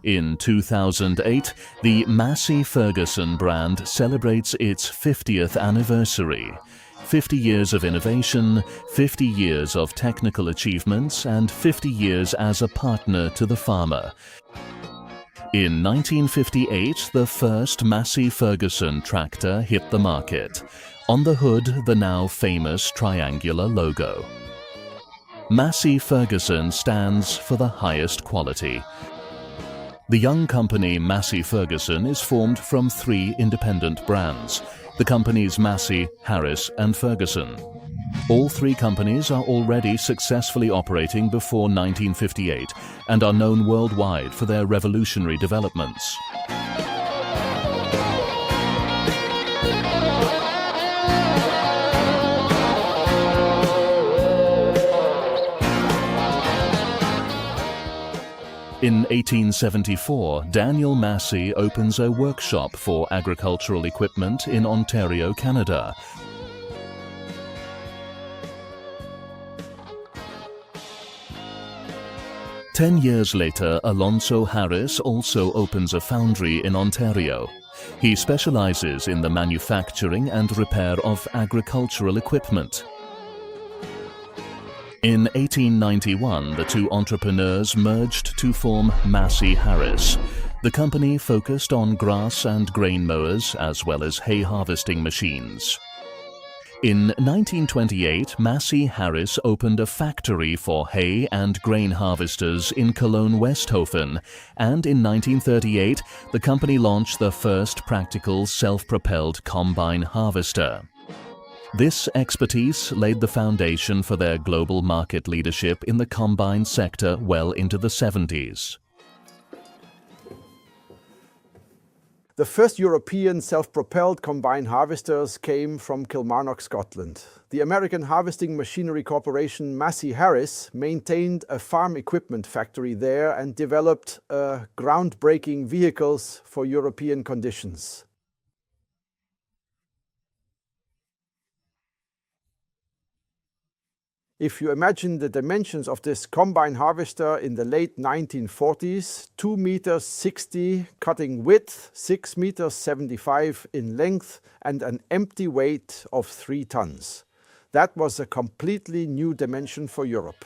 In 2008, the Massey Ferguson brand celebrates its 50th anniversary. 50 years of innovation, 50 years of technical achievements, and 50 years as a partner to the farmer. In 1958, the first Massey Ferguson tractor hit the market. On the hood, the now famous triangular logo. Massey Ferguson stands for the highest quality. The young company Massey Ferguson is formed from 3 independent brands. The companies Massey, Harris and Ferguson. All 3 companies are already successfully operating before 1958 and are known worldwide for their revolutionary developments. In 1874, Daniel Massey opens a workshop for agricultural equipment in Ontario, Canada. Ten years later, Alonzo Harris also opens a foundry in Ontario. He specializes in the manufacturing and repair of agricultural equipment. In 1891, the 2 entrepreneurs merged to form Massey Harris. The company focused on grass and grain mowers as well as hay harvesting machines. In 1928, Massey Harris opened a factory for hay and grain harvesters in Cologne-Westhofen, and in 1938, the company launched the first practical self-propelled combine harvester. This expertise laid the foundation for their global market leadership in the combine sector well into the 70s. The first European self-propelled combine harvesters came from Kilmarnock, Scotland. The American Harvesting Machinery Corporation Massey Harris maintained a farm equipment factory there and developed groundbreaking vehicles for European conditions. If you imagine the dimensions of this combine harvester in the late 1940s, 2 meters 60 cutting width, 6 meters 75 in length, and an empty weight of 3 tons. That was a completely new dimension for Europe.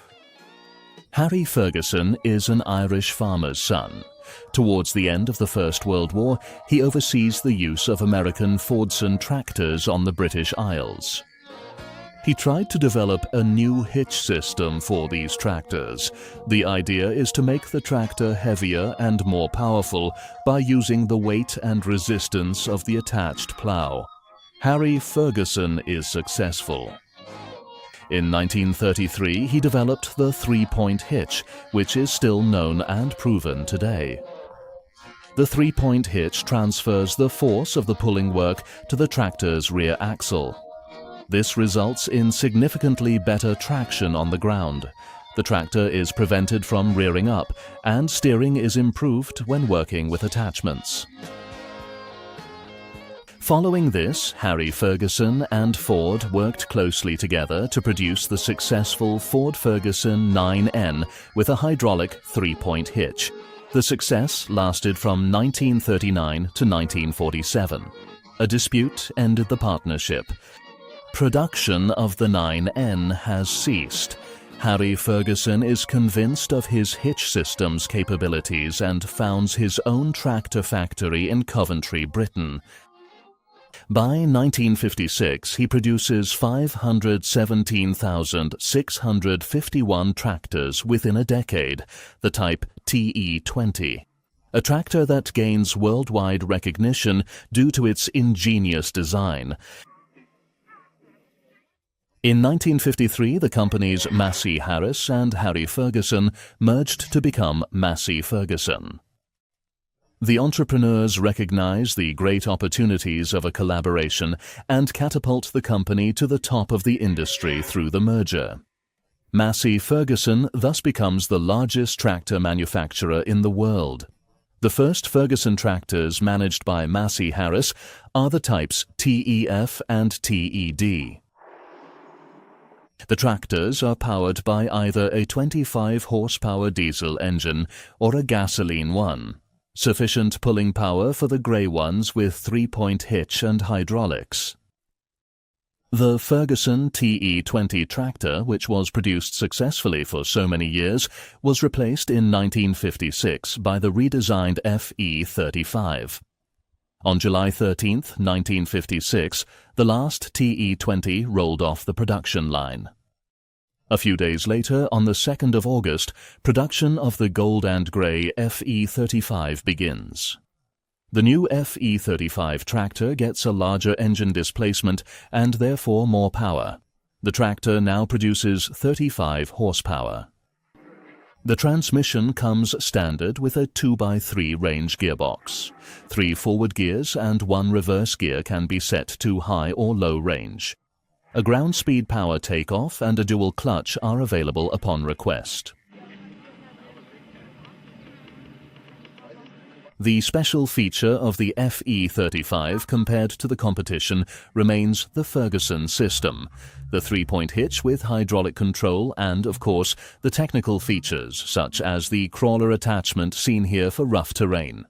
Harry Ferguson is an Irish farmer's son. Towards the end of the First World War, he oversees the use of American Fordson tractors on the British Isles. He tried to develop a new hitch system for these tractors. The idea is to make the tractor heavier and more powerful by using the weight and resistance of the attached plow. Harry Ferguson is successful. In 1933, he developed the 3-point hitch, which is still known and proven today. The 3-point hitch transfers the force of the pulling work to the tractor's rear axle. This results in significantly better traction on the ground. The tractor is prevented from rearing up, and steering is improved when working with attachments. Following this, Harry Ferguson and Ford worked closely together to produce the successful Ford Ferguson 9N with a hydraulic 3-point hitch. The success lasted from 1939 to 1947. A dispute ended the partnership. Production of the 9N has ceased. Harry Ferguson is convinced of his hitch system's capabilities and founds his own tractor factory in Coventry, Britain. By 1956, he produces 517,651 tractors within a decade, the type TE20. A tractor that gains worldwide recognition due to its ingenious design. In 1953, the companies Massey Harris and Harry Ferguson merged to become Massey Ferguson. The entrepreneurs recognize the great opportunities of a collaboration and catapult the company to the top of the industry through the merger. Massey Ferguson thus becomes the largest tractor manufacturer in the world. The first Ferguson tractors managed by Massey Harris are the types TEF and TED. The tractors are powered by either a 25 horsepower diesel engine or a gasoline one. sufficient pulling power for the grey ones with 3-point hitch and hydraulics. The Ferguson TE20 tractor, which was produced successfully for so many years, was replaced in 1956 by the redesigned FE35. On July 13, 1956, the last TE20 rolled off the production line. A few days later, on the 2nd of August, production of the gold and grey FE35 begins. The new FE35 tractor gets a larger engine displacement and therefore more power. The tractor now produces 35 horsepower. The transmission comes standard with a 2x3 range gearbox. 3 forward gears and 1 reverse gear can be set to high or low range. A ground speed power takeoff and a dual clutch are available upon request. The special feature of the FE35 compared to the competition remains the Ferguson system, the 3-point hitch with hydraulic control and, of course, the technical features such as the crawler attachment seen here for rough terrain.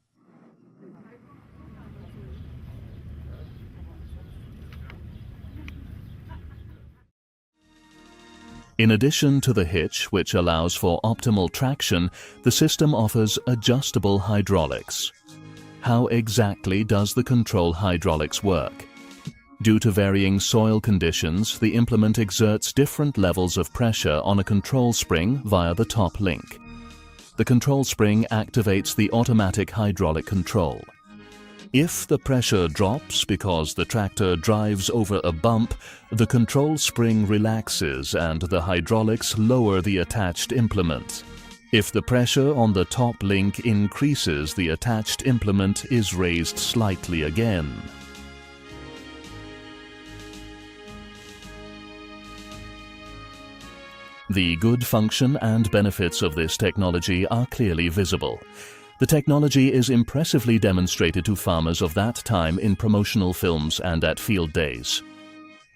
In addition to the hitch, which allows for optimal traction, the system offers adjustable hydraulics. How exactly does the control hydraulics work? Due to varying soil conditions, the implement exerts different levels of pressure on a control spring via the top link. The control spring activates the automatic hydraulic control. If the pressure drops because the tractor drives over a bump, the control spring relaxes and the hydraulics lower the attached implement. If the pressure on the top link increases, the attached implement is raised slightly again. The good function and benefits of this technology are clearly visible. The technology is impressively demonstrated to farmers of that time in promotional films and at field days.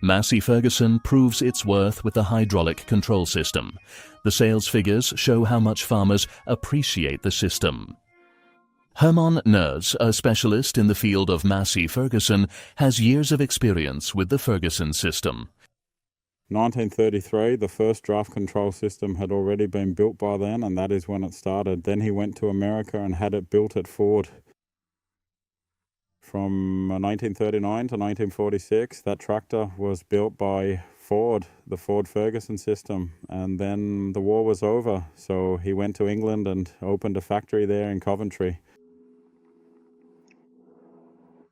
Massey Ferguson proves its worth with the hydraulic control system. The sales figures show how much farmers appreciate the system. Herman Nerz, a specialist in the field of Massey Ferguson, has years of experience with the Ferguson system. 1933, the first draft control system had already been built by then, and that is when it started. Then he went to America and had it built at Ford. From 1939 to 1946, that tractor was built by Ford, the Ford Ferguson system, and then the war was over, so he went to England and opened a factory there in Coventry.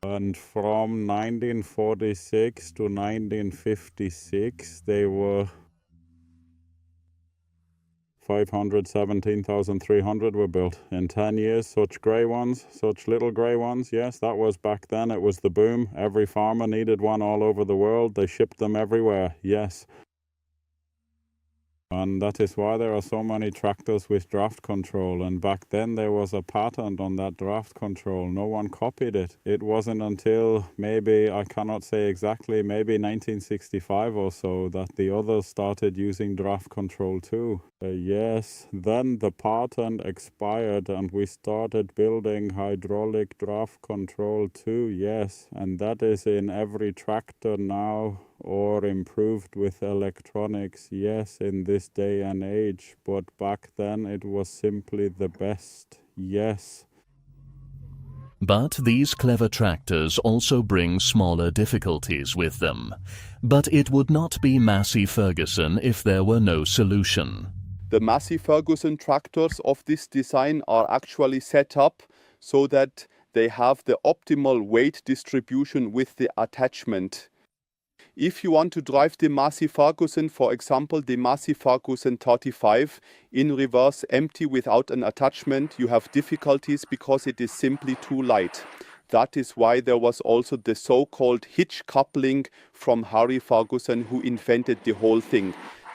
And from 1946 to 1956, they were 517,300 were built. In 10 years, such grey ones, such little grey ones, yes, that was back then. It was the boom. Every farmer needed one all over the world. They shipped them everywhere, yes. And that is why there are so many tractors with draft control. And back then there was a patent on that draft control. No one copied it. It wasn't until maybe, I cannot say exactly, maybe 1965 or so that the others started using draft control too. Yes, then the patent expired and we started building hydraulic draft control too, yes. And that is in every tractor now, or improved with electronics, yes, in this day and age. But back then it was simply the best, yes. But these clever tractors also bring smaller difficulties with them. But it would not be Massey Ferguson if there were no solution. The Massey Ferguson tractors of this design are actually set up so that they have the optimal weight distribution with the attachment. If you want to drive the Massey Ferguson, for example, the Massey Ferguson 35 in reverse empty without an attachment, you have difficulties because it is simply too light. That is why there was also the so-called hitch coupling from Harry Ferguson, who invented the whole thing.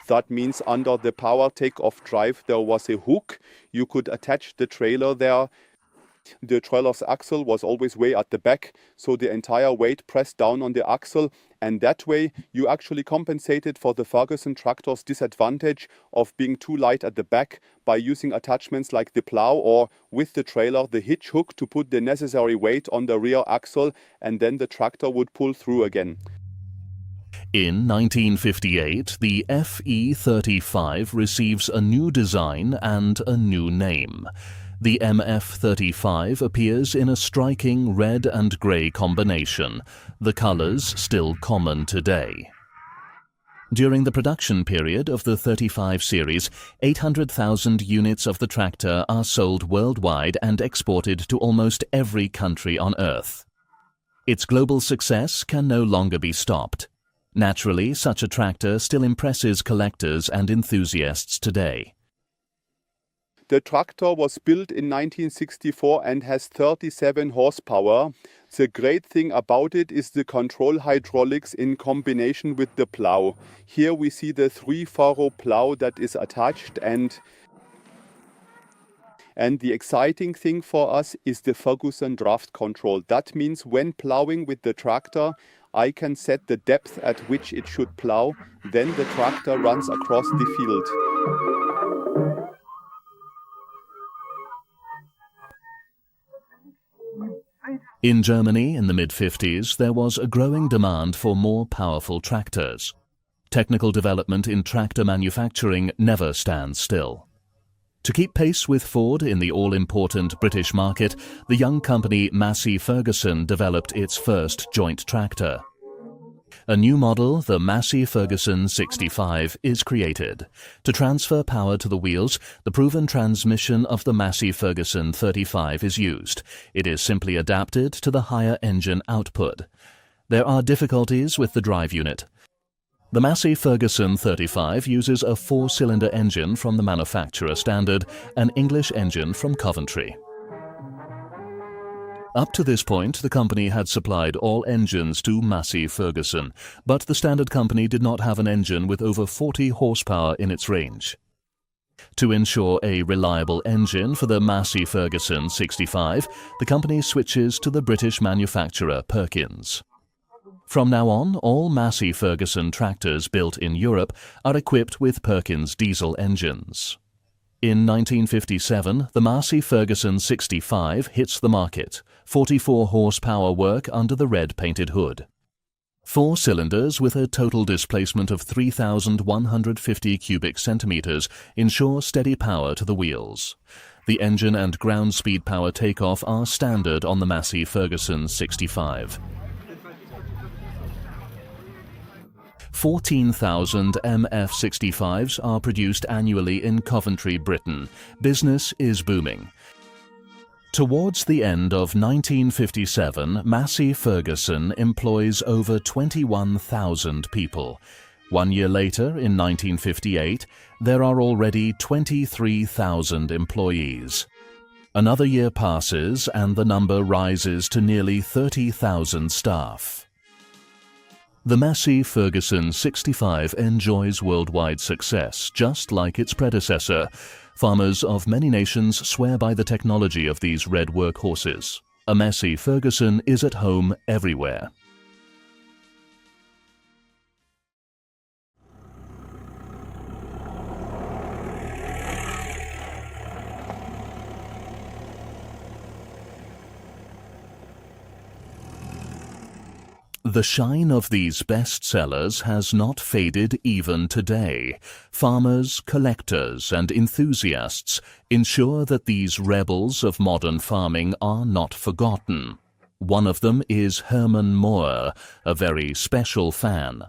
That means under the power take-off drive there was a hook. You could attach the trailer there The trailer's axle was always way at the back, so the entire weight pressed down on the axle, and that way you actually compensated for the Ferguson tractor's disadvantage of being too light at the back by using attachments like the plow or, with the trailer, the hitch hook to put the necessary weight on the rear axle, and then the tractor would pull through again. In 1958, the FE35 receives a new design and a new name. The MF35 appears in a striking red and grey combination, the colours still common today. During the production period of the 35 series, 800,000 units of the tractor are sold worldwide and exported to almost every country on Earth. Its global success can no longer be stopped. Naturally, such a tractor still impresses collectors and enthusiasts today. The tractor was built in 1964 and has 37 horsepower. The great thing about it is the control hydraulics in combination with the plow. Here we see the 3-furrow plow that is attached, and the exciting thing for us is the Ferguson draft control. That means when plowing with the tractor, I can set the depth at which it should plow, then the tractor runs across the field. In Germany in the mid-50s, there was a growing demand for more powerful tractors. Technical development in tractor manufacturing never stands still. To keep pace with Ford in the all-important British market, the young company Massey Ferguson developed its first joint tractor. A new model, the Massey Ferguson 65, is created. To transfer power to the wheels, the proven transmission of the Massey Ferguson 35 is used. It is simply adapted to the higher engine output. There are difficulties with the drive unit. The Massey Ferguson 35 uses a 4-cylinder engine from the manufacturer standard, an English engine from Coventry. Up to this point, the company had supplied all engines to Massey Ferguson, but the standard company did not have an engine with over 40 horsepower in its range. To ensure a reliable engine for the Massey Ferguson 65, the company switches to the British manufacturer Perkins. From now on, all Massey Ferguson tractors built in Europe are equipped with Perkins diesel engines. In 1957, the Massey Ferguson 65 hits the market, 44 horsepower work under the red painted hood. 4 cylinders with a total displacement of 3,150 cubic centimeters ensure steady power to the wheels. The engine and ground speed power takeoff are standard on the Massey Ferguson 65. 14,000 MF65s are produced annually in Coventry, Britain. Business is booming. Towards the end of 1957, Massey Ferguson employs over 21,000 people. 1 year later, in 1958, there are already 23,000 employees. Another year passes and the number rises to nearly 30,000 staff. The Massey Ferguson 65 enjoys worldwide success, just like its predecessor. Farmers of many nations swear by the technology of these red workhorses. A Massey Ferguson is at home everywhere. The shine of these bestsellers has not faded even today. Farmers, collectors, and enthusiasts ensure that these rebels of modern farming are not forgotten. One of them is Herman Moore, a very special fan.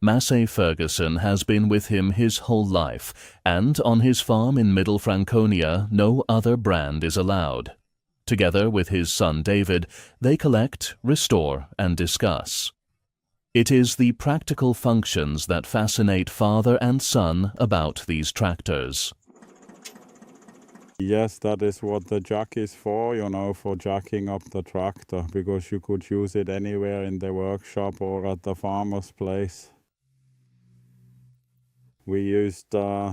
Massey Ferguson has been with him his whole life, and on his farm in Middle Franconia no other brand is allowed. Together with his son David, they collect, restore, and discuss. It is the practical functions that fascinate father and son about these tractors. Yes, that is what the jack is for, for jacking up the tractor, because you could use it anywhere in the workshop or at the farmer's place. We used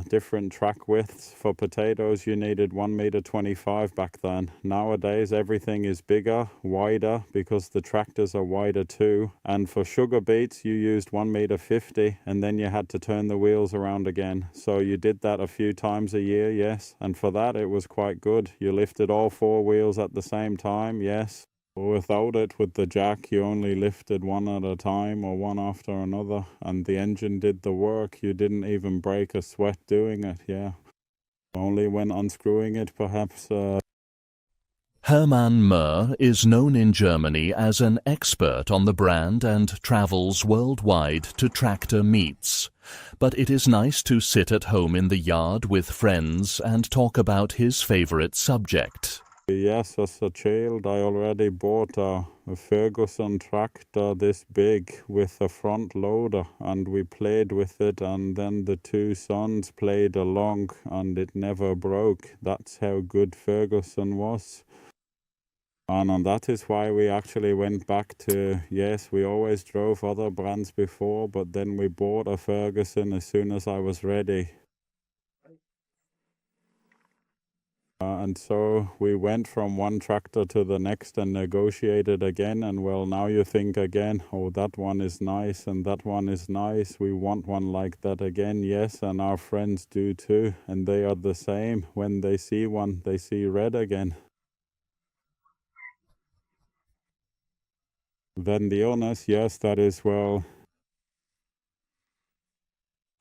different track widths. For potatoes, you needed 1.25 meters back then. Nowadays, everything is bigger, wider, because the tractors are wider too. And for sugar beets, you used 1.50 meters, and then you had to turn the wheels around again. So you did that a few times a year, yes. And for that, it was quite good. You lifted all four wheels at the same time, yes. Without it, with the jack, you only lifted one at a time or one after another, and the engine did the work. You didn't even break a sweat doing it, yeah. Only when unscrewing it, perhaps. Hermann Mörr is known in Germany as an expert on the brand and travels worldwide to tractor meets. But it is nice to sit at home in the yard with friends and talk about his favorite subject. Yes, as a child, I already bought a Ferguson tractor this big with a front loader, and we played with it, and then the two sons played along, and it never broke. That's how good Ferguson was. And that is why we actually went back to, yes, we always drove other brands before, but then we bought a Ferguson as soon as I was ready. And so we went from one tractor to the next and negotiated again. And well, now you think again, oh, that one is nice and that one is nice. We want one like that again. Yes, and our friends do too. And they are the same. When they see one, they see red again. Then the illness, yes, that is, well,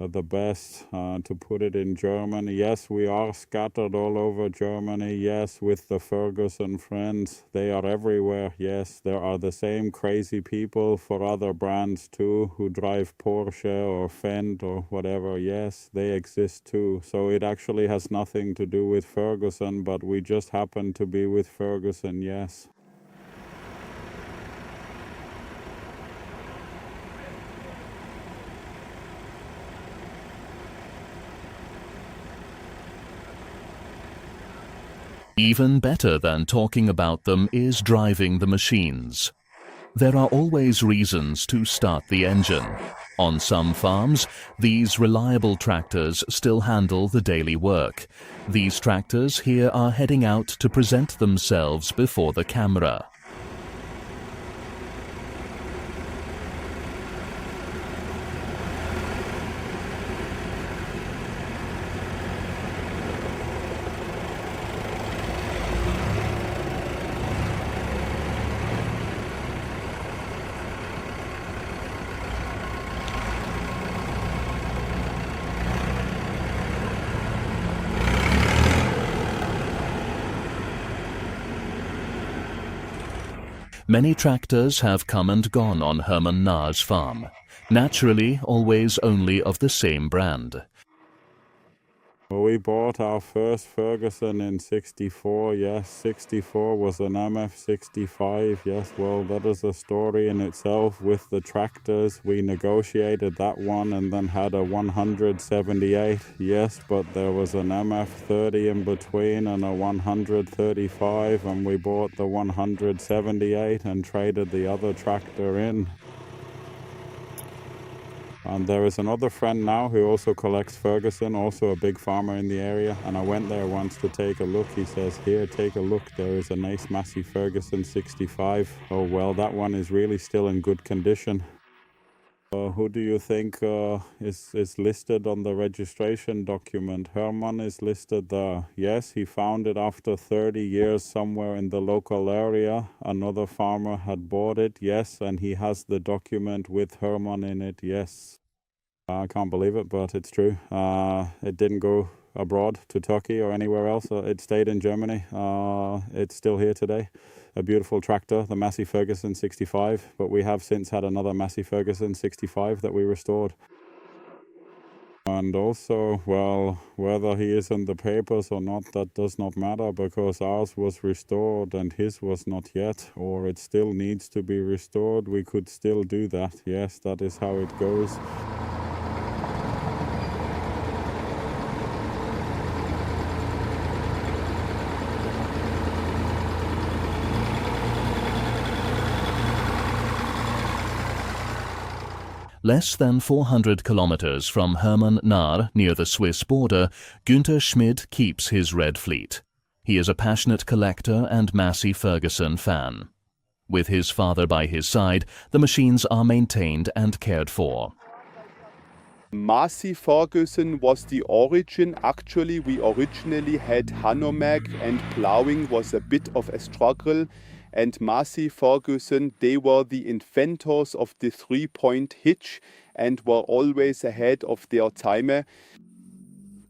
the best, to put it in German. Yes, we are scattered all over Germany. Yes, with the Ferguson friends, they are everywhere. Yes, there are the same crazy people for other brands too, who drive Porsche or Fendt or whatever. Yes, they exist too. So it actually has nothing to do with Ferguson, but we just happen to be with Ferguson, yes. Even better than talking about them is driving the machines. There are always reasons to start the engine. On some farms, these reliable tractors still handle the daily work. These tractors here are heading out to present themselves before the camera. Many tractors have come and gone on Hermann Mörr's farm. Naturally, always only of the same brand. Well, we bought our first Ferguson in 64, yes. 64 was an MF65, yes. Well, that is a story in itself with the tractors. We negotiated that one and then had a 178, yes. But there was an MF30 in between and a 135, and we bought the 178 and traded the other tractor in. And there is another friend now who also collects Ferguson, also a big farmer in the area. And I went there once to take a look. He says, here, take a look. There is a nice Massey Ferguson 65. Oh, well, that one is really still in good condition. Who do you think is listed on the registration document? Hermann is listed there. Yes, he found it after 30 years somewhere in the local area. Another farmer had bought it, yes, and he has the document with Hermann in it, yes. I can't believe it, but it's true. It didn't go abroad to Turkey or anywhere else. It stayed in Germany. It's still here today. A beautiful tractor, the Massey Ferguson 65, but we have since had another Massey Ferguson 65 that we restored. And also, well, whether he is in the papers or not, that does not matter, because ours was restored and his was not yet, or it still needs to be restored. We could still do that. Yes, that is how it goes. Less than 400 kilometers from Hermann-Naar, near the Swiss border, Günther Schmid keeps his red fleet. He is a passionate collector and Massey Ferguson fan. With his father by his side, the machines are maintained and cared for. Massey Ferguson was the origin. Actually, we originally had Hanomag, and plowing was a bit of a struggle. And Massey Ferguson, they were the inventors of the three-point hitch and were always ahead of their time.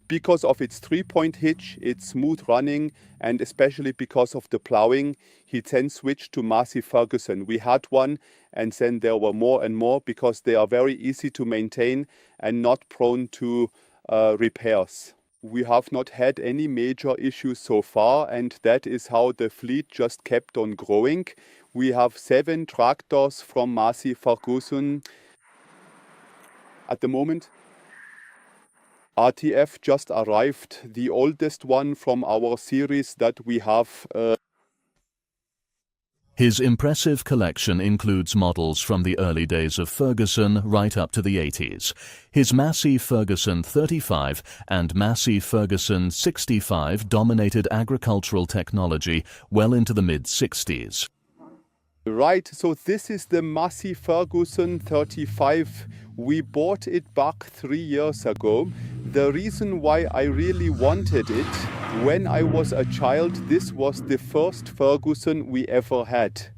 Because of its three-point hitch, its smooth running, and especially because of the plowing, he then switched to Massey Ferguson. We had one, and then there were more and more because they are very easy to maintain and not prone to repairs. We have not had any major issues so far, and that is how the fleet just kept on growing. We have 7 tractors from Massey Ferguson at the moment. RTF just arrived, the oldest one from our series that we have. His impressive collection includes models from the early days of Ferguson right up to the 80s. His Massey Ferguson 35 and Massey Ferguson 65 dominated agricultural technology well into the mid-60s. Right, so this is the Massey Ferguson 35. We bought it back 3 years ago. The reason why I really wanted it, when I was a child, this was the first Ferguson we ever had.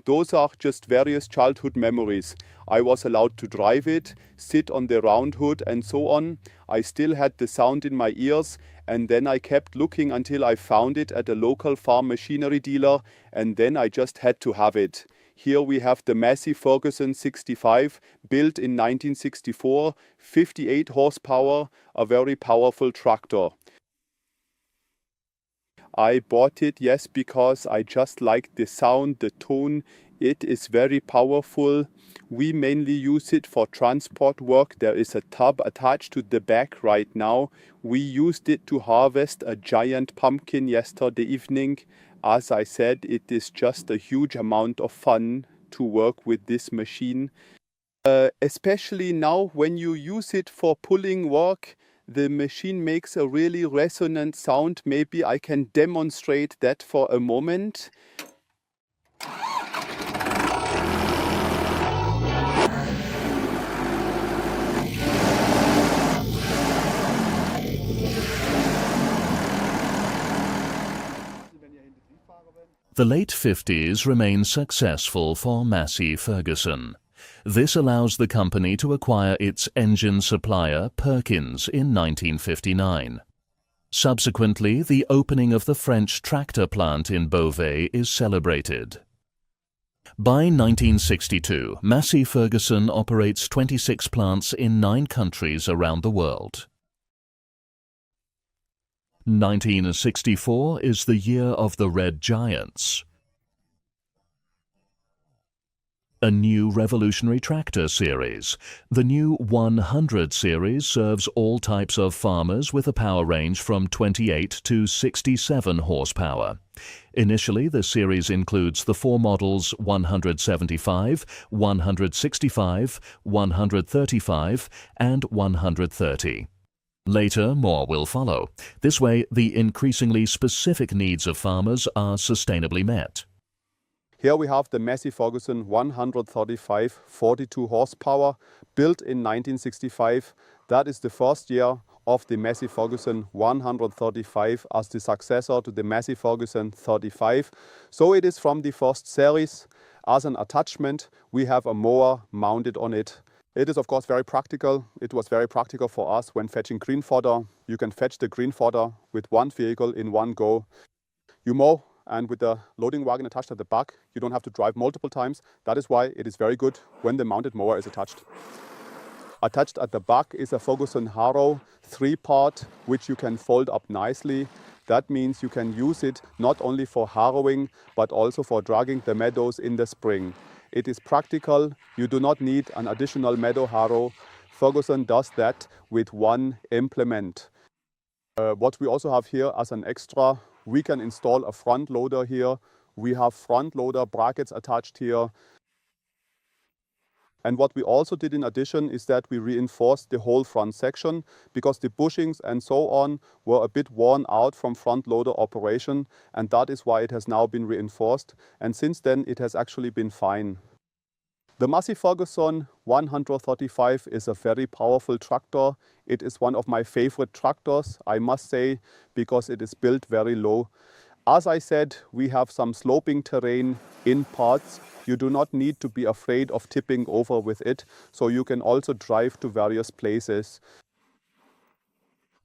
Those are just various childhood memories. I was allowed to drive it, sit on the round hood and so on. I still had the sound in my ears, and then I kept looking until I found it at a local farm machinery dealer, and then I just had to have it. Here we have the Massey Ferguson 65, built in 1964, 58 horsepower, a very powerful tractor. I bought it, yes, because I just like the sound, the tone. It is very powerful. We mainly use it for transport work. There is a tub attached to the back right now. We used it to harvest a giant pumpkin yesterday evening. As I said, it is just a huge amount of fun to work with this machine. Especially now when you use it for pulling work, the machine makes a really resonant sound. Maybe I can demonstrate that for a moment. The late 50s remain successful for Massey Ferguson. This allows the company to acquire its engine supplier Perkins in 1959. Subsequently, the opening of the French tractor plant in Beauvais is celebrated. By 1962, Massey Ferguson operates 26 plants in 9 countries around the world. 1964 is the year of the Red Giants. A new revolutionary tractor series. The new 100 series serves all types of farmers with a power range from 28 to 67 horsepower. Initially, the series includes the 4 models 175, 165, 135 and 130. Later, more will follow. This way, the increasingly specific needs of farmers are sustainably met. Here we have the Massey Ferguson 135 42 horsepower, built in 1965. That is the first year of the Massey Ferguson 135 as the successor to the Massey Ferguson 35. So it is from the first series. As an attachment, we have a mower mounted on it. It is of course very practical. It was very practical for us when fetching green fodder. You can fetch the green fodder with one vehicle in one go. You mow, and with the loading wagon attached at the back, you don't have to drive multiple times. That is why it is very good when the mounted mower is attached. Attached at the back is a Ferguson harrow, 3-part, which you can fold up nicely. That means you can use it not only for harrowing, but also for dragging the meadows in the spring. It is practical. You do not need an additional meadow harrow. Ferguson does that with one implement. What we also have here as an extra, we can install a front loader here. We have front loader brackets attached here. And what we also did in addition is that we reinforced the whole front section because the bushings and so on were a bit worn out from front loader operation, and that is why it has now been reinforced, and since then it has actually been fine. The Massey Ferguson 135 is a very powerful tractor. It is one of my favorite tractors, I must say, because it is built very low. As I said, we have some sloping terrain in parts. You do not need to be afraid of tipping over with it, so you can also drive to various places.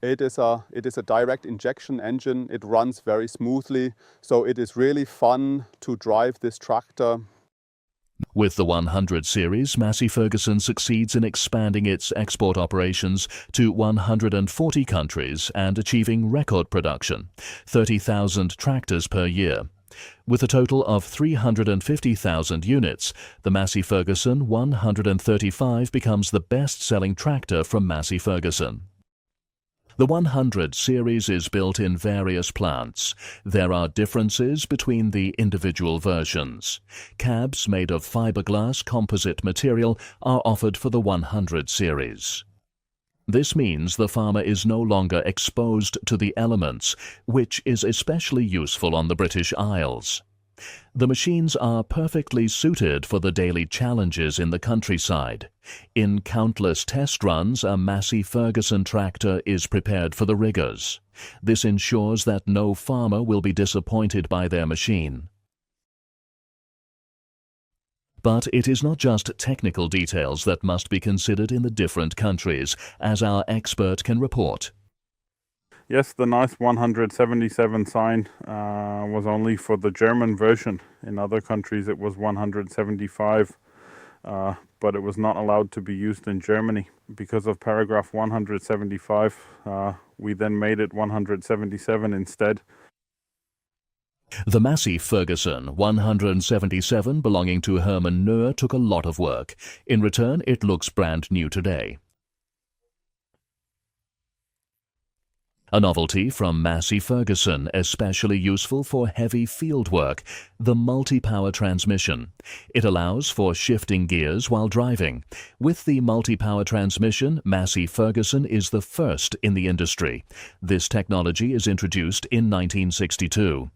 It is a direct injection engine. It runs very smoothly, so it is really fun to drive this tractor. With the 100 series, Massey Ferguson succeeds in expanding its export operations to 140 countries and achieving record production, 30,000 tractors per year. With a total of 350,000 units, the Massey Ferguson 135 becomes the best-selling tractor from Massey Ferguson. The 100 series is built in various plants. There are differences between the individual versions. Cabs made of fiberglass composite material are offered for the 100 series. This means the farmer is no longer exposed to the elements, which is especially useful on the British Isles. The machines are perfectly suited for the daily challenges in the countryside. In countless test runs, a Massey Ferguson tractor is prepared for the riggers. This ensures that no farmer will be disappointed by their machine. But it is not just technical details that must be considered in the different countries, as our expert can report. Yes, the nice 177 sign was only for the German version. In other countries it was 175, but it was not allowed to be used in Germany. Because of paragraph 175, we then made it 177 instead. The Massey Ferguson 177 belonging to Herman Noer took a lot of work. In return, it looks brand new today. A novelty from Massey Ferguson, especially useful for heavy field work, the multi-power transmission. It allows for shifting gears while driving. With the multi-power transmission, Massey Ferguson is the first in the industry. This technology is introduced in 1962.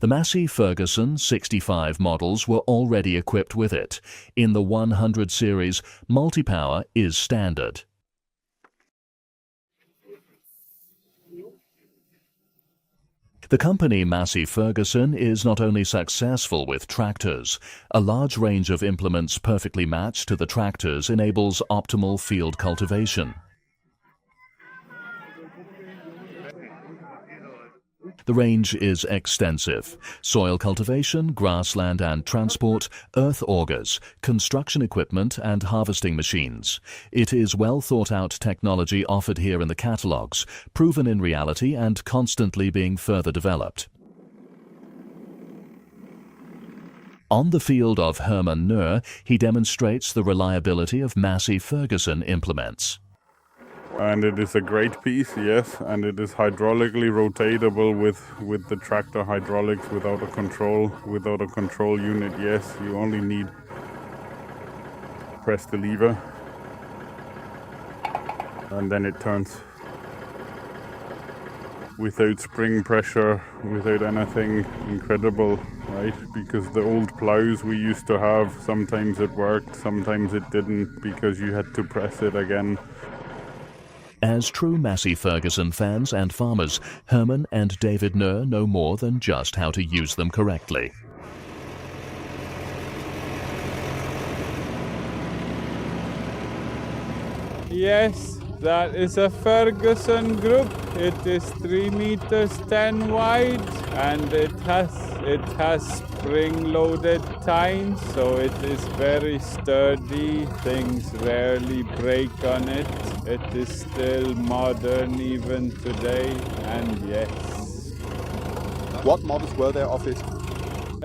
The Massey Ferguson 65 models were already equipped with it. In the 100 series, multi-power is standard. The company Massey Ferguson is not only successful with tractors. A large range of implements perfectly matched to the tractors enables optimal field cultivation. The range is extensive: soil cultivation, grassland and transport, earth augers, construction equipment and harvesting machines. It is well thought out technology offered here in the catalogues, proven in reality and constantly being further developed. On the field of Herman Noer, he demonstrates the reliability of Massey Ferguson implements. And it is a great piece, yes, and it is hydraulically rotatable with the tractor hydraulics without a control unit. Yes, you only need press the lever and then it turns without spring pressure, without anything incredible, right? Because the old plows we used to have, sometimes it worked, sometimes it didn't, because you had to press it again. As true Massey Ferguson fans and farmers, Herman and David Noer know more than just how to use them correctly. Yes, that is a Ferguson group. It is 3 meters 10 wide and it has spring-loaded tines, so it is very sturdy. Things rarely break on it. It is still modern even today, and yes. What models were there of it?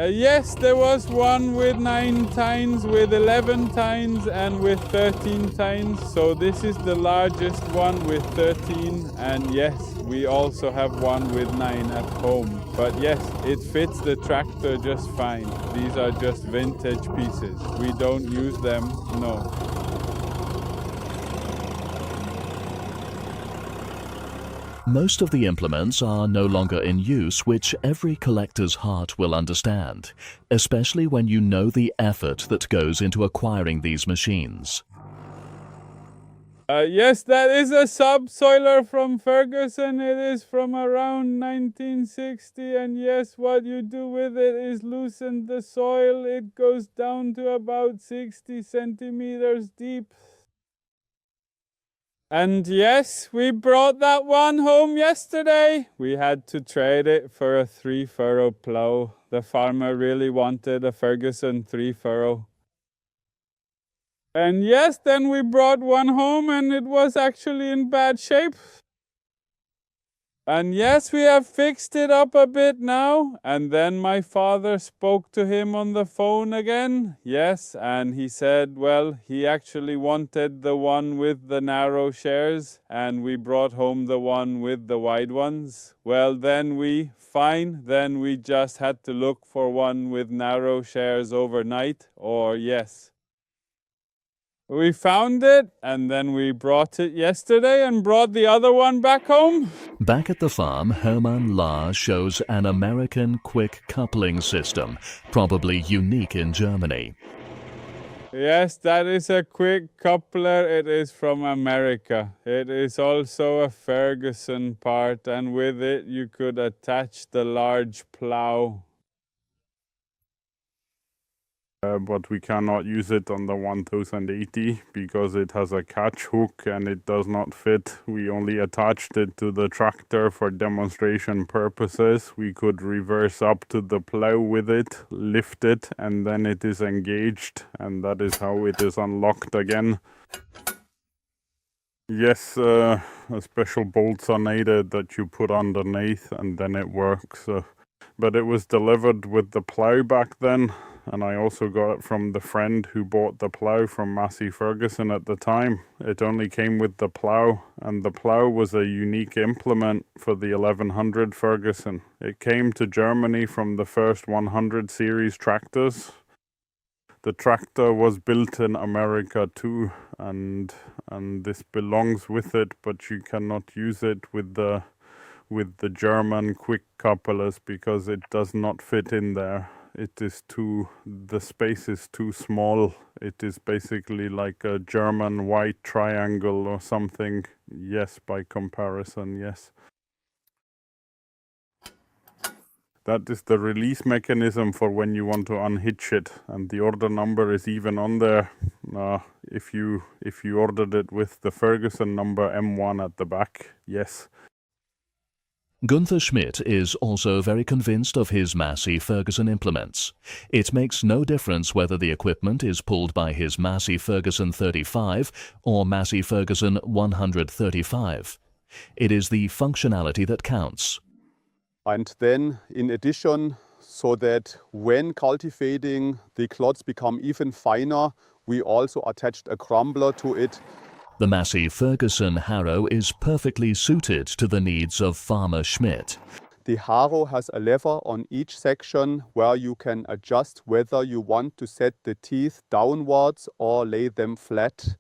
Yes, there was one with 9 tines, with 11 tines, and with 13 tines. So this is the largest one with 13. And yes, we also have one with 9 at home. But yes, it fits the tractor just fine. These are just vintage pieces. We don't use them, no. Most of the implements are no longer in use, which every collector's heart will understand, especially when you know the effort that goes into acquiring these machines. Yes, that is a subsoiler from Ferguson. It is from around 1960, and yes, what you do with it is loosen the soil. It goes down to about 60 centimeters deep. And yes, we brought that one home yesterday. We had to trade it for a 3-furrow plow. The farmer really wanted a Ferguson 3-furrow. And yes, then we brought one home and it was actually in bad shape. And yes, we have fixed it up a bit now. And then my father spoke to him on the phone again. Yes, and he said, well, he actually wanted the one with the narrow shares, and we brought home the one with the wide ones. Well, then we just had to look for one with narrow shares overnight, or yes. We found it, and then we brought it yesterday and brought the other one back home. Back at the farm, Hermann Lahr shows an American quick coupling system, probably unique in Germany. Yes, that is a quick coupler. It is from America. It is also a Ferguson part, and with it you could attach the large plow. But we cannot use it on the 1080 because it has a catch hook and it does not fit. We only attached it to the tractor for demonstration purposes. We could reverse up to the plow with it, lift it, and then it is engaged, and that is how it is unlocked again. Yes, a special bolts are needed that you put underneath and then it works. But it was delivered with the plow back then. And I also got it from the friend who bought the plow from Massey Ferguson at the time. It only came with the plow, and the plow was a unique implement for the 1100 Ferguson. It came to Germany from the first 100 series tractors. The tractor was built in America too, and this belongs with it, but you cannot use it with the German quick couplers because it does not fit in there. The space is too small. It is basically like a German white triangle or something. Yes, by comparison, yes. That is the release mechanism for when you want to unhitch it, and the order number is even on there. If you ordered it with the Ferguson number M1 at the back, yes. Gunther Schmidt is also very convinced of his Massey Ferguson implements. It makes no difference whether the equipment is pulled by his Massey Ferguson 35 or Massey Ferguson 135. It is the functionality that counts. And then, in addition, so that when cultivating the clods become even finer, we also attached a crumbler to it. The Massey Ferguson harrow is perfectly suited to the needs of farmer Schmidt. The harrow has a lever on each section where you can adjust whether you want to set the teeth downwards or lay them flat.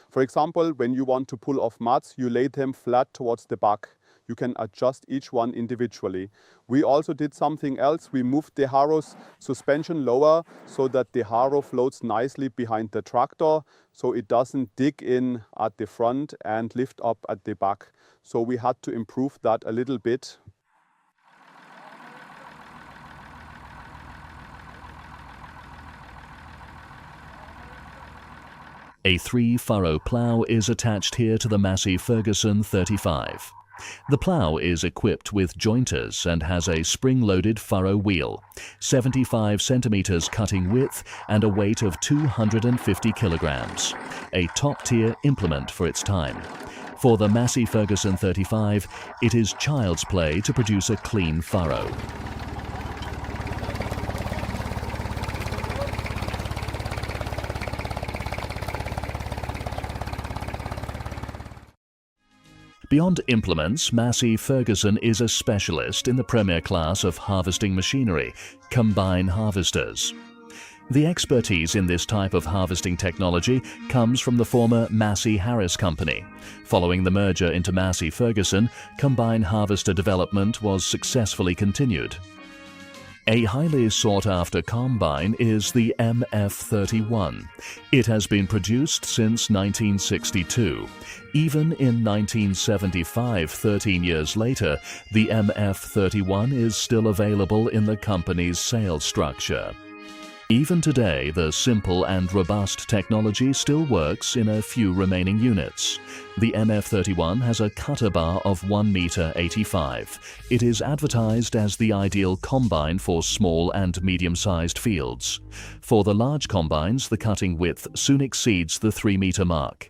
For example, when you want to pull off muds, you lay them flat towards the back. You can adjust each one individually. We also did something else. We moved the harrow's suspension lower so that the harrow floats nicely behind the tractor, so it doesn't dig in at the front and lift up at the back. So we had to improve that a little bit. A 3-furrow plough is attached here to the Massey Ferguson 35. The plough is equipped with jointers and has a spring-loaded furrow wheel, 75 centimeters cutting width and a weight of 250 kilograms, a top-tier implement for its time. For the Massey Ferguson 35, it is child's play to produce a clean furrow. Beyond implements, Massey Ferguson is a specialist in the premier class of harvesting machinery, combine harvesters. The expertise in this type of harvesting technology comes from the former Massey Harris Company. Following the merger into Massey Ferguson, combine harvester development was successfully continued. A highly sought-after combine is the MF31. It has been produced since 1962. Even in 1975, 13 years later, the MF31 is still available in the company's sales structure. Even today, the simple and robust technology still works in a few remaining units. The MF31 has a cutter bar of 1 meter 85. It is advertised as the ideal combine for small and medium-sized fields. For the large combines, the cutting width soon exceeds the 3-meter mark.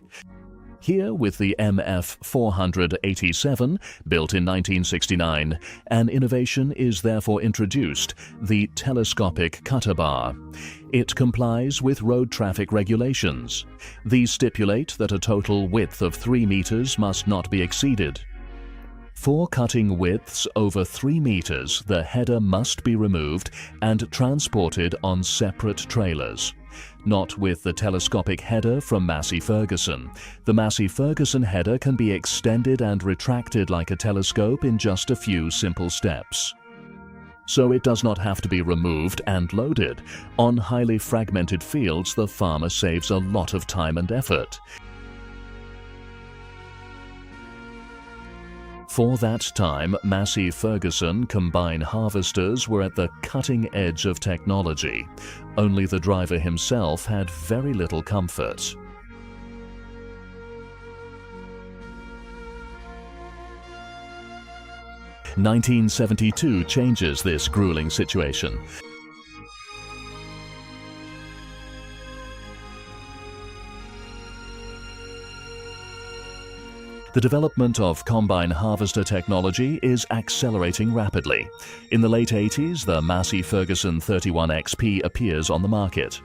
Here, with the MF487, built in 1969, an innovation is therefore introduced, the telescopic cutter bar. It complies with road traffic regulations. These stipulate that a total width of 3 meters must not be exceeded. For cutting widths over 3 meters, the header must be removed and transported on separate trailers. Not with the telescopic header from Massey Ferguson. The Massey Ferguson header can be extended and retracted like a telescope in just a few simple steps. So it does not have to be removed and loaded. On highly fragmented fields, the farmer saves a lot of time and effort. For that time, Massey Ferguson combine harvesters were at the cutting edge of technology. Only the driver himself had very little comfort. (1972) changes this grueling situation. The development of combine harvester technology is accelerating rapidly. In the late 80s, the Massey Ferguson 31XP appears on the market.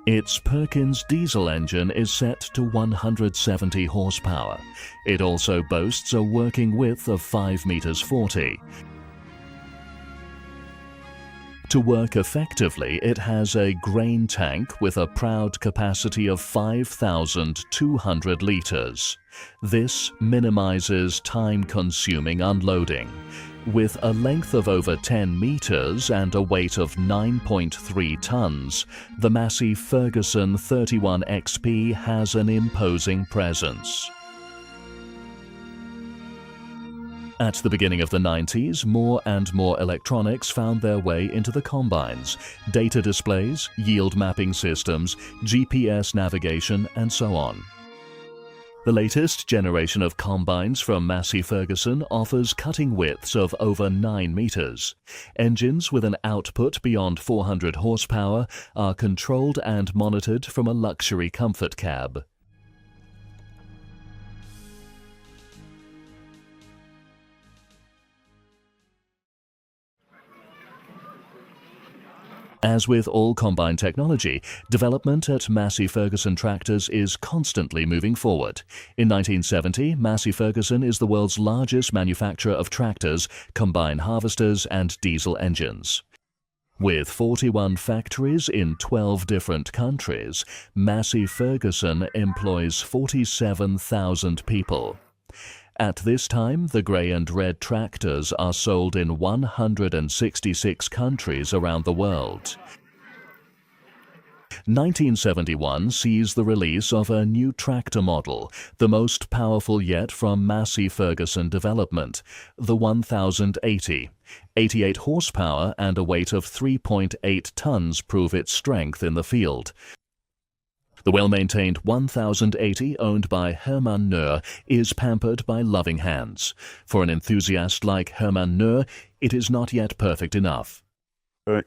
Its Perkins diesel engine is set to 170 horsepower. It also boasts a working width of 5 meters 40. To work effectively, it has a grain tank with a proud capacity of 5,200 liters. This minimizes time-consuming unloading. With a length of over 10 meters and a weight of 9.3 tons, the Massey Ferguson 31XP has an imposing presence. At the beginning of the 90s, more and more electronics found their way into the combines: data displays, yield mapping systems, GPS navigation, and so on. The latest generation of combines from Massey Ferguson offers cutting widths of over 9 meters. Engines with an output beyond 400 horsepower are controlled and monitored from a luxury comfort cab. As with all combine technology, development at Massey Ferguson tractors is constantly moving forward. In 1970, Massey Ferguson is the world's largest manufacturer of tractors, combine harvesters, and diesel engines. With 41 factories in 12 different countries, Massey Ferguson employs 47,000 people. At this time, the grey and red tractors are sold in 166 countries around the world. 1971 sees the release of a new tractor model, the most powerful yet from Massey Ferguson development, the 1080. 88 horsepower and a weight of 3.8 tons prove its strength in the field. The well-maintained 1080, owned by Hermann Noer, is pampered by loving hands. For an enthusiast like Hermann Noer, it is not yet perfect enough.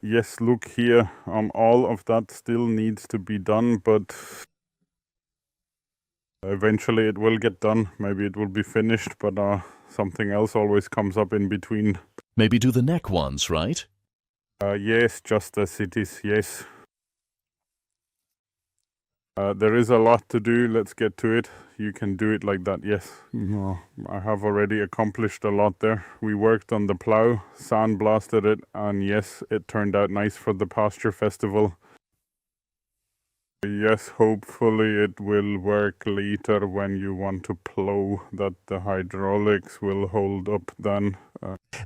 Yes, look here, all of that still needs to be done, but eventually it will get done. Maybe it will be finished, but something else always comes up in between. Maybe do the neck ones, right? Yes, just as it is, yes. There is a lot to do. Let's get to it. You can do it like that, yes. No, I have already accomplished a lot there. We worked on the plow, sandblasted it, and yes, it turned out nice for the pasture festival. Yes, hopefully it will work later when you want to plow, that the hydraulics will hold up then.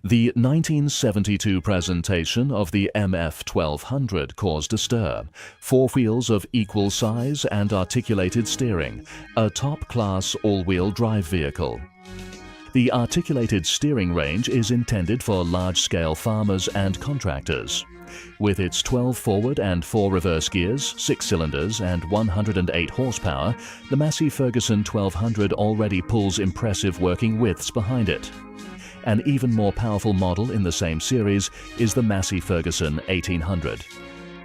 The 1972 presentation of the MF 1200 caused a stir. 4 wheels of equal size and articulated steering, a top-class all-wheel drive vehicle. The articulated steering range is intended for large-scale farmers and contractors. With its 12 forward and 4 reverse gears, 6 cylinders and 108 horsepower, the Massey Ferguson 1200 already pulls impressive working widths behind it. An even more powerful model in the same series is the Massey Ferguson 1800.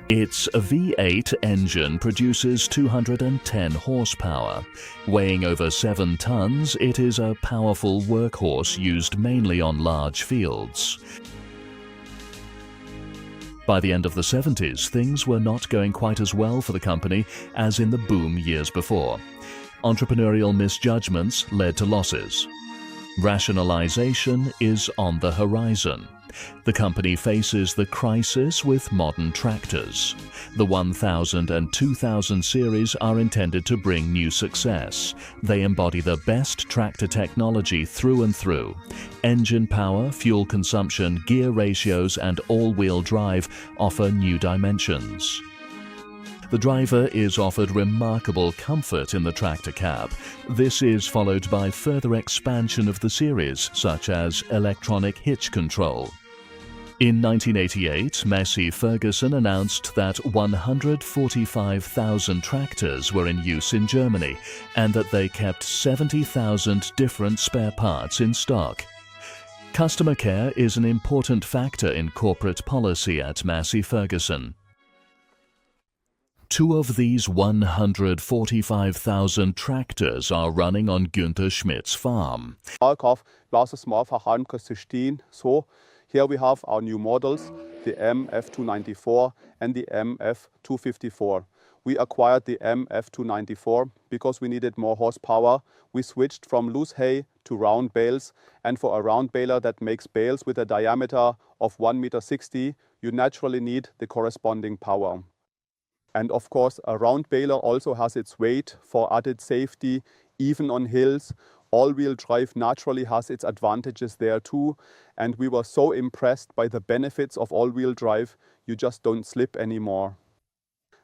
Its V8 engine produces 210 horsepower. Weighing over 7 tons, it is a powerful workhorse used mainly on large fields. By the end of the 70s, things were not going quite as well for the company as in the boom years before. Entrepreneurial misjudgments led to losses. Rationalization is on the horizon. The company faces the crisis with modern tractors. The 1000 and 2000 series are intended to bring new success. They embody the best tractor technology through and through. Engine power, fuel consumption, gear ratios, and all-wheel drive offer new dimensions. The driver is offered remarkable comfort in the tractor cab. This is followed by further expansion of the series, such as electronic hitch control. In 1988, Massey Ferguson announced that 145,000 tractors were in use in Germany and that they kept 70,000 different spare parts in stock. Customer care is an important factor in corporate policy at Massey Ferguson. 2 of these 145,000 tractors are running on Günther Schmidt's farm. Here we have our new models, the MF294 and the MF254. We acquired the MF294 because we needed more horsepower. We switched from loose hay to round bales, and for a round baler that makes bales with a diameter of 1.60 meters, you naturally need the corresponding power. And of course, a round baler also has its weight for added safety, even on hills. All-wheel drive naturally has its advantages there too, and we were so impressed by the benefits of all-wheel drive, you just don't slip anymore.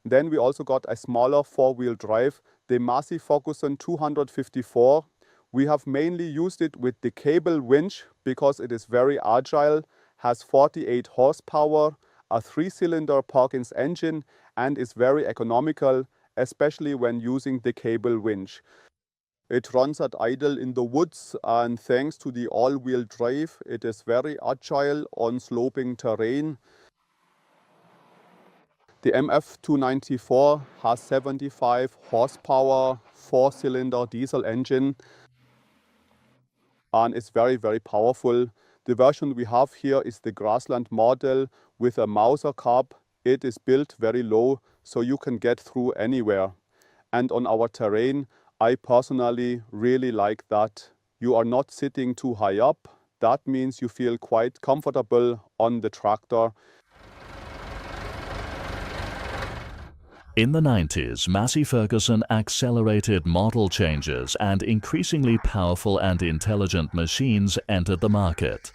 Then we also got a smaller 4-wheel drive, the Massey Ferguson 254. We have mainly used it with the cable winch because it is very agile, has 48 horsepower, a 3-cylinder Perkins engine, and is very economical, especially when using the cable winch. It runs at idle in the woods, and thanks to the all-wheel drive, it is very agile on sloping terrain. The MF294 has 75 horsepower, 4-cylinder diesel engine, and is very, very powerful. The version we have here is the grassland model with a Mauser cab. It is built very low, so you can get through anywhere. And on our terrain, I personally really like that. You are not sitting too high up. That means you feel quite comfortable on the tractor. In the 90s, Massey Ferguson accelerated model changes and increasingly powerful and intelligent machines entered the market.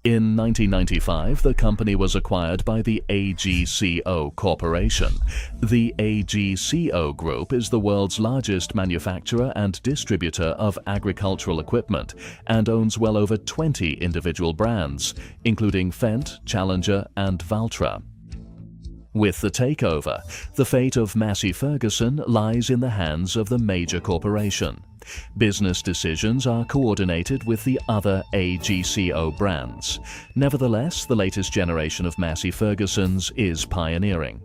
In 1995, the company was acquired by the AGCO Corporation. The AGCO Group is the world's largest manufacturer and distributor of agricultural equipment and owns well over 20 individual brands, including Fendt, Challenger, and Valtra. With the takeover, the fate of Massey Ferguson lies in the hands of the major corporation. Business decisions are coordinated with the other AGCO brands. Nevertheless, the latest generation of Massey Fergusons is pioneering.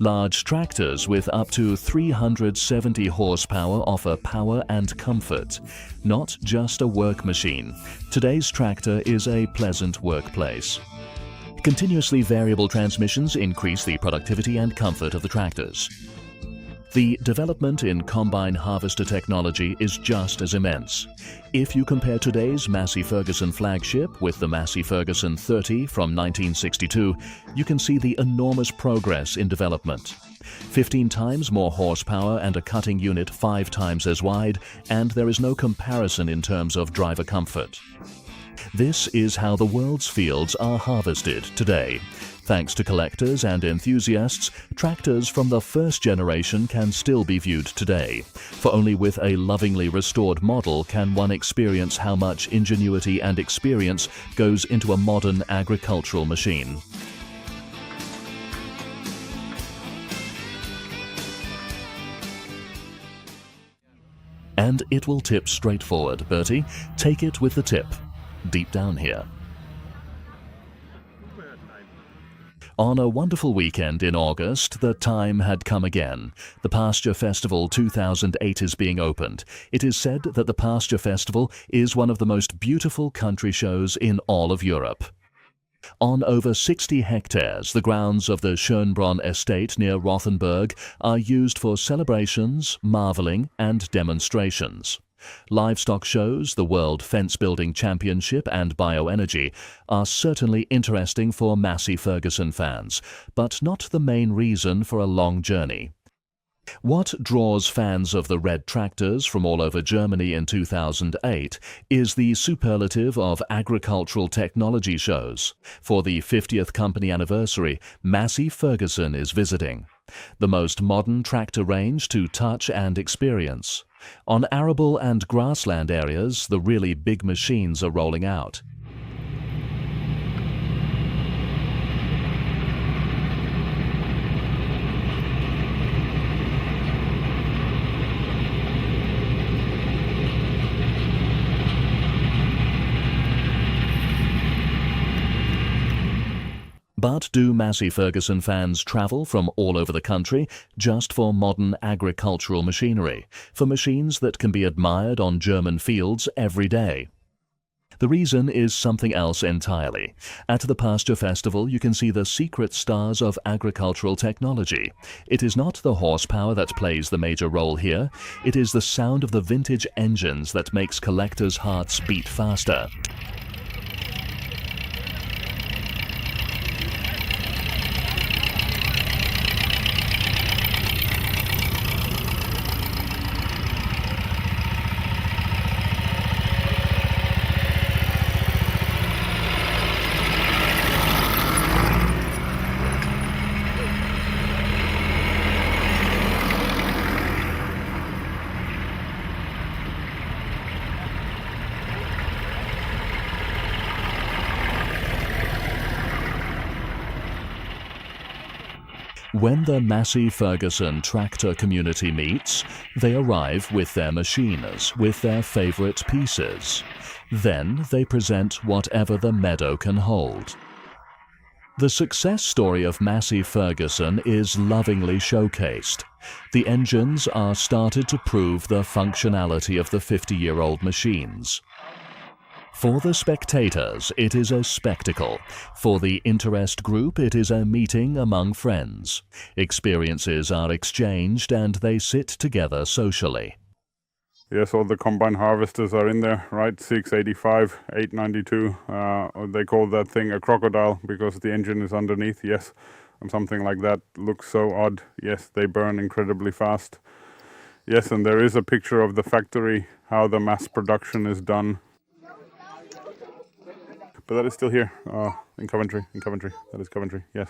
Large tractors with up to 370 horsepower offer power and comfort, not just a work machine. Today's tractor is a pleasant workplace. Continuously variable transmissions increase the productivity and comfort of the tractors. The development in combine harvester technology is just as immense. If you compare today's Massey Ferguson flagship with the Massey Ferguson 30 from 1962, you can see the enormous progress in development. 15 times more horsepower and a cutting unit 5 times as wide, and there is no comparison in terms of driver comfort. This is how the world's fields are harvested today. Thanks to collectors and enthusiasts, tractors from the first generation can still be viewed today, for only with a lovingly restored model can one experience how much ingenuity and experience goes into a modern agricultural machine. And it will tip straight forward, Bertie. Take it with the tip. Deep down here. On a wonderful weekend in August, the time had come again. The Pasture Festival 2008 is being opened. It is said that the Pasture Festival is one of the most beautiful country shows in all of Europe. On over 60 hectares, the grounds of the Schönbrunn estate near Rothenburg are used for celebrations, marvelling and demonstrations. Livestock shows, the World Fence Building Championship and bioenergy are certainly interesting for Massey Ferguson fans, but not the main reason for a long journey. What draws fans of the red tractors from all over Germany in 2008 is the superlative of agricultural technology shows. For the 50th company anniversary, Massey Ferguson is visiting. The most modern tractor range to touch and experience. On arable and grassland areas, the really big machines are rolling out. But do Massey Ferguson fans travel from all over the country just for modern agricultural machinery, for machines that can be admired on German fields every day? The reason is something else entirely. At the Pasture Festival you can see the secret stars of agricultural technology. It is not the horsepower that plays the major role here, it is the sound of the vintage engines that makes collectors' hearts beat faster. When the Massey Ferguson tractor community meets, they arrive with their machines, with their favorite pieces. Then they present whatever the meadow can hold. The success story of Massey Ferguson is lovingly showcased. The engines are started to prove the functionality of the 50-year-old machines. For the spectators, it is a spectacle. For the interest group, it is a meeting among friends. Experiences are exchanged and they sit together socially. Yes, all the combine harvesters are in there, right? 685, 892. They call that thing a crocodile because the engine is underneath, yes. And something like that looks so odd. Yes, they burn incredibly fast. Yes, and there is a picture of the factory, how the mass production is done. But that is still here, in Coventry, that is Coventry, yes.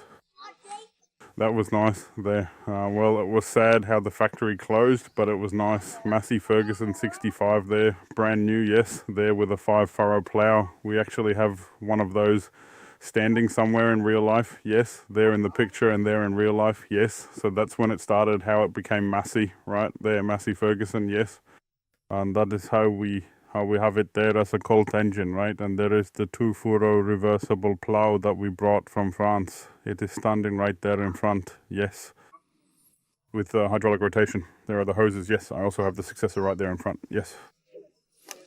That was nice there. Well, it was sad how the factory closed, but it was nice. Massey Ferguson 65 there, brand new, yes, there with a 5-furrow plough. We actually have one of those standing somewhere in real life, yes, there in the picture and there in real life, yes. So that's when it started, how it became Massey, right there, Massey Ferguson, yes. And that is how we have it there as a Colt engine, right? And there is the 2-furrow reversible plough that we brought from France. It is standing right there in front, yes. with hydraulic rotation. There are the hoses, yes. I also have the successor right there in front, yes.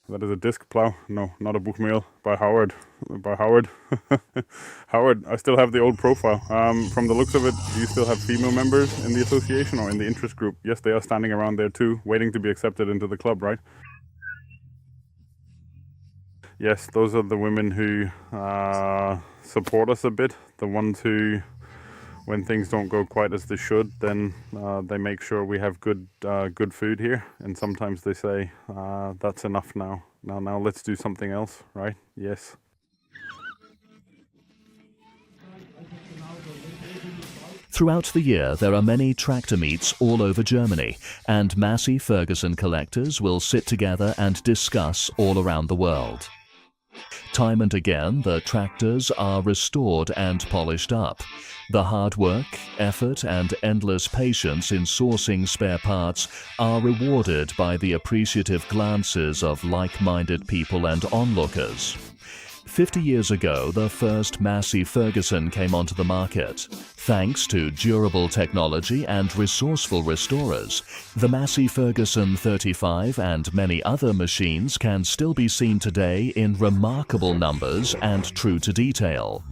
That is a disc plow. No, not a Buchmiel by Howard. Howard, I still have the old profile. From the looks of it, do you still have female members in the association or in the interest group? Yes, they are standing around there too, waiting to be accepted into the club, right? Yes, those are the women who support us a bit. The ones who, when things don't go quite as they should, then they make sure we have good food here. And sometimes they say, that's enough now. Now let's do something else, right? Yes. Throughout the year, there are many tractor meets all over Germany, and Massey Ferguson collectors will sit together and discuss all around the world. Time and again, the tractors are restored and polished up. The hard work, effort, and endless patience in sourcing spare parts are rewarded by the appreciative glances of like-minded people and onlookers. 50 years ago, the first Massey Ferguson came onto the market. Thanks to durable technology and resourceful restorers, the Massey Ferguson 35 and many other machines can still be seen today in remarkable numbers and true to detail.